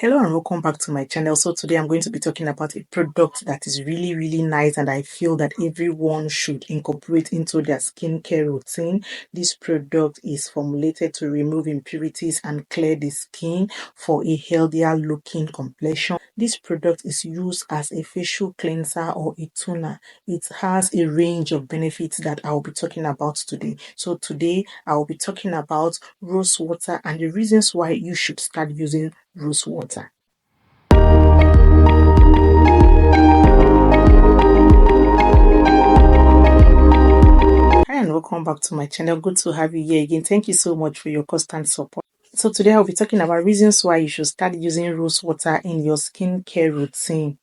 Hello and welcome back to my channel. So today I'm going to be talking about a product that is really nice and I feel that everyone should incorporate into their skincare routine. This product is formulated to remove impurities and clear the skin for a healthier looking complexion. This product is used as a facial cleanser or a toner. It has a range of benefits that I'll be talking about today. So today I'll be talking about rose water and the reasons why you should start using Rosewater. Hi and welcome back to my channel. Good to have you here again. Thank you so much for your constant support. So today I'll be talking about reasons why you should start using Rosewater in your skincare routine.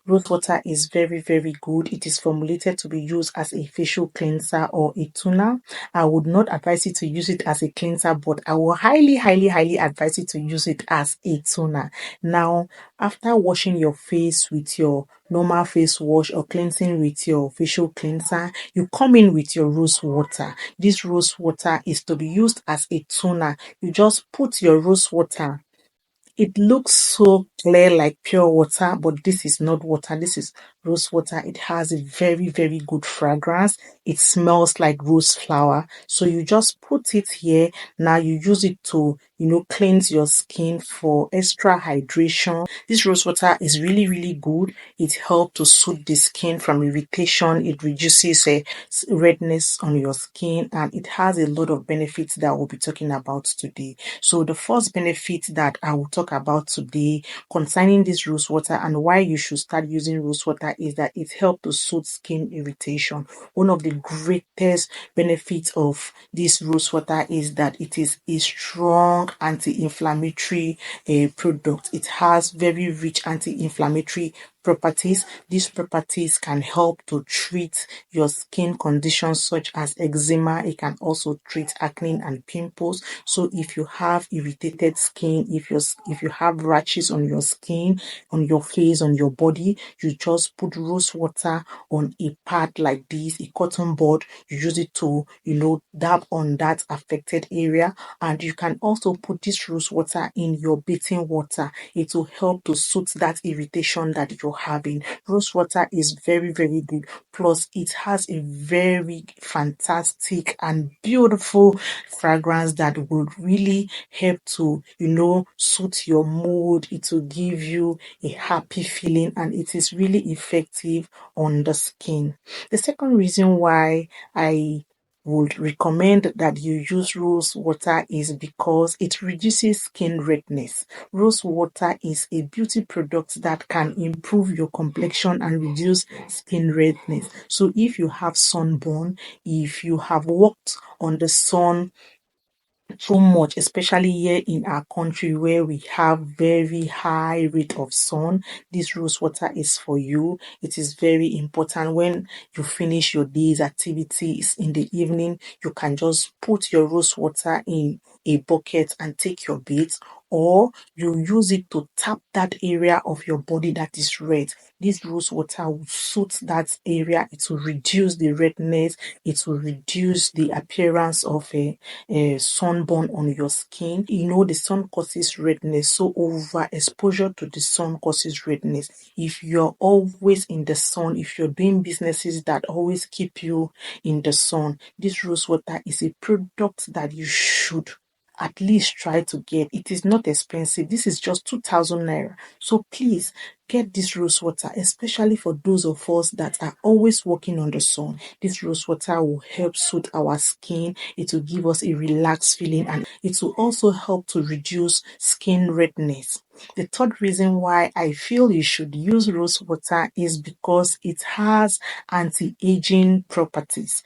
Rosewater is very good. It is formulated to be used as a facial cleanser or a toner. I would not advise you to use it as a cleanser, but I will highly advise you to use it as a toner. Now, after washing your face with your normal face wash or cleansing with your facial cleanser, you come in with your rose water. This rose water is to be used as a toner. You just put your rose water. It looks so clear like pure water, but this is not water. This is rose water. It has a very good fragrance. It smells like rose flower. So you just put it here. Now you use it to, cleanse your skin for extra hydration. This rose water is really good. It helps to soothe the skin from irritation. It reduces redness on your skin, and it has a lot of benefits that we'll be talking about today. So the first benefit that I will talk about today concerning this rose water and why you should start using rose water is that it helps to soothe skin irritation. One of the greatest benefits of this rose water is that it is a strong anti-inflammatory product. It has very rich anti-inflammatory properties. These properties can help to treat your skin conditions such as eczema. It can also treat acne and pimples. So if you have irritated skin, if you have rashes on your skin, on your face, on your body, you just put rose water on a pad like this, a cotton bud. You use it to, dab on that affected area, and you can also put this rose water in your bathing water. It will help to soothe that irritation that you're having. Rose water is very good. Plus, it has a very fantastic and beautiful fragrance that would really help to, suit your mood. It will give you a happy feeling, and it is really effective on the skin. The second reason why I would recommend that you use rose water is because it reduces skin redness. Rose water is a beauty product that can improve your complexion and reduce skin redness. So if you have sunburn, if you have worked on the sun too much, especially here in our country where we have very high rate of sun, this rose water is for you. It is very important. When you finish your day's activities in the evening, you can just put your rose water in a bucket and take your bath, or you use it to tap that area of your body that is red. This rose water will soothe that area. It will reduce the redness. It will reduce the appearance of a sunburn on your skin. The sun causes redness, so overexposure to the sun causes redness. If you're always in the sun, if you're doing businesses that always keep you in the sun, this rose water is a product that you should at least try to get. It is not expensive. This is just 2,000 naira. So please get this rose water, especially for those of us that are always working on the sun. This rose water will help soothe our skin. It will give us a relaxed feeling, and it will also help to reduce skin redness. The third reason why I feel you should use rose water is because it has anti-aging properties.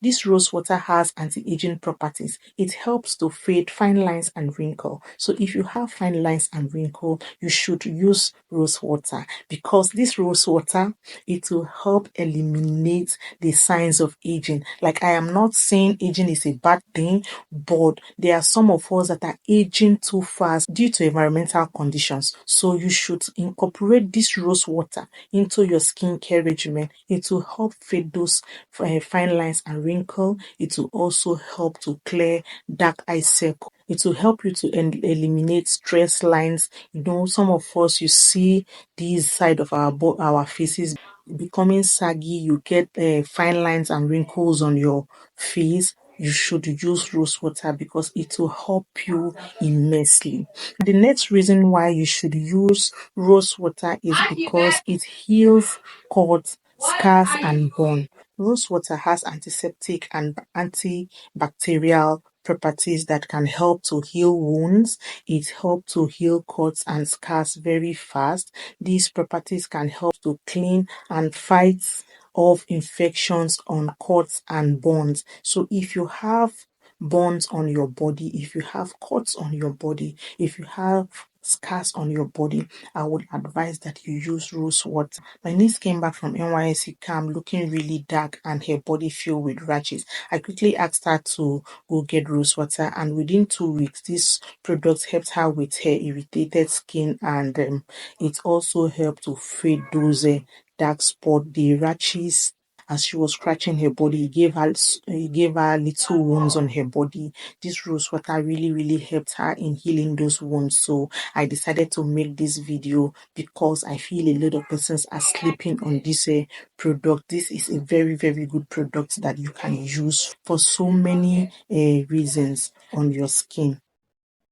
This rose water has anti-aging properties. It helps to fade fine lines and wrinkle. So if you have fine lines and wrinkle, you should use rose water, because this rose water, it will help eliminate the signs of aging. Like, I am not saying aging is a bad thing, but there are some of us that are aging too fast due to environmental conditions. So you should incorporate this rose water into your skincare regimen. It will help fade those fine lines and wrinkle. It will also help to clear dark eye circle. It will help you to eliminate stress lines. You know, some of us, you see this side of our faces becoming saggy. You get fine lines and wrinkles on your face. You should use rose water because it will help you immensely. The next reason why you should use rose water is because it heals cuts, scars, and burn. Rose water has antiseptic and antibacterial properties that can help to heal wounds. It helps to heal cuts and scars very fast. These properties can help to clean and fight off infections on cuts and burns. So if you have burns on your body, if you have cuts on your body, if you have scars on your body, I would advise that you use rose water. My niece came back from NYSC camp looking really dark and her body filled with rashes. I quickly asked her to go get rose water, and within 2 weeks, this product helped her with her irritated skin, and it also helped to fade those dark spots, the rashes. As she was scratching her body, it gave her little wounds on her body. This rose water really helped her in healing those wounds. So I decided to make this video because I feel a lot of persons are sleeping on this product. This is a very good product that you can use for so many reasons on your skin.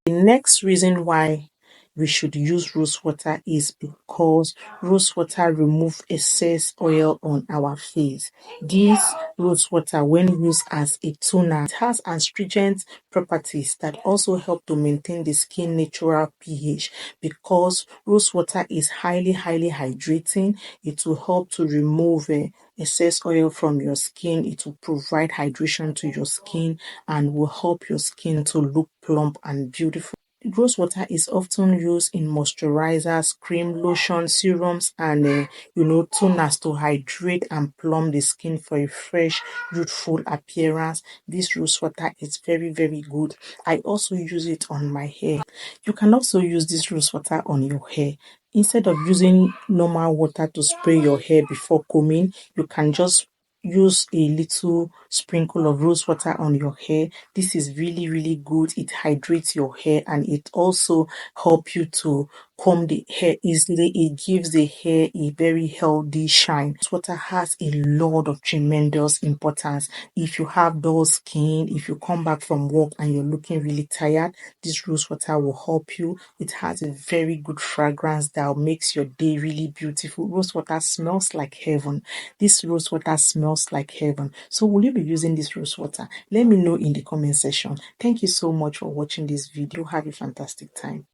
The next reason why we should use rose water is because rose water remove excess oil on our face. This rose water, when used as a toner, it has astringent properties that also help to maintain the skin natural pH. Because rose water is highly hydrating, it will help to remove excess oil from your skin. It will provide hydration to your skin and will help your skin to look plump and beautiful. Rose water is often used in moisturizers, cream, lotion, serums, and toners to hydrate and plump the skin for a fresh, youthful appearance. This rose water is very good. I also use it on my hair. You can also use this rose water on your hair. Instead of using normal water to spray your hair before combing, you can just use a little sprinkle of rose water on your hair. This is really good. It hydrates your hair and it also help you to comb the hair easily. It gives the hair a very healthy shine. Rose water has a lot of tremendous importance. If you have dull skin, if you come back from work and you're looking really tired, this rose water will help you. It has a very good fragrance that makes your day really beautiful. Rose water smells like heaven. This rose water smells like heaven. So will you be using this rose water? Let me know in the comment section. Thank you so much for watching this video. Have a fantastic time.